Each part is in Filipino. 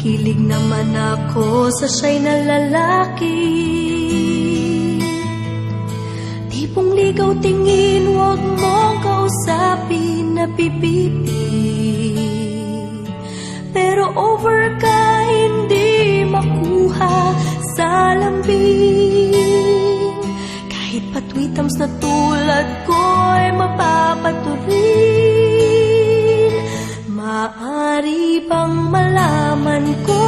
Kilig naman ako sa siya'y na lalaki. Tipong ligaw tingin, huwag mong kausapin, napipiti. Pero over ka, hindi makuha sa lambing. Kahit patwitams na tulad ko'y mapapaturin. Maaari bang malaman ko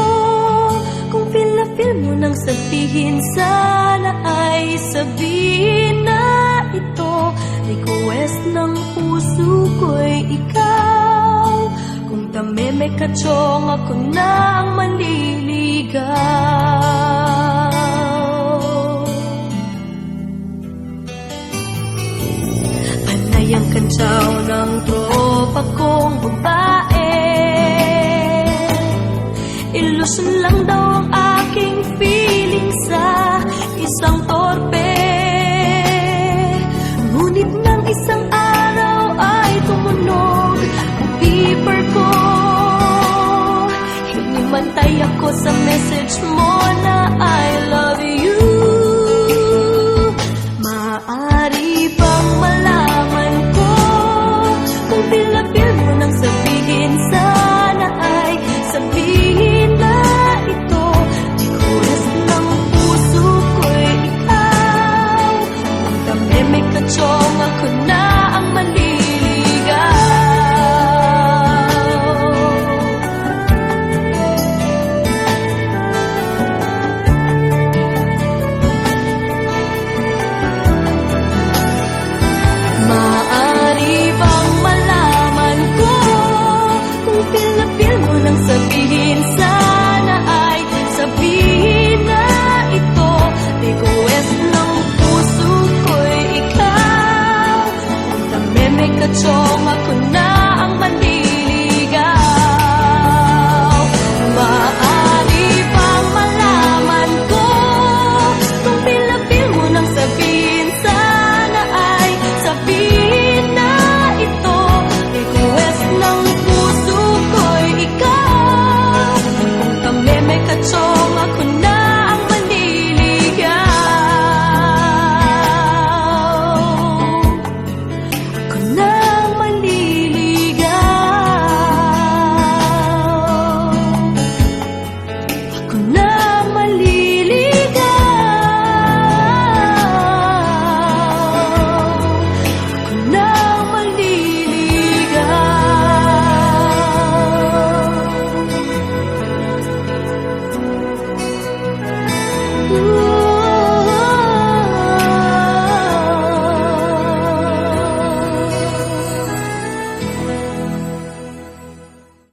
kung feel na feel mo nang sabihin? Sana ay sabihin na ito. Request ng puso ko'y ikaw. Kung tameme ka chong, ako na ang manliligaw. Panay ang kantsaw ng tropa kong babae. Ilusyon lang daw ang aking feeling sa isang torpe. Ngunit ng isang araw ay tumunog ang beeper ko. Hinimantay ako sa message mo.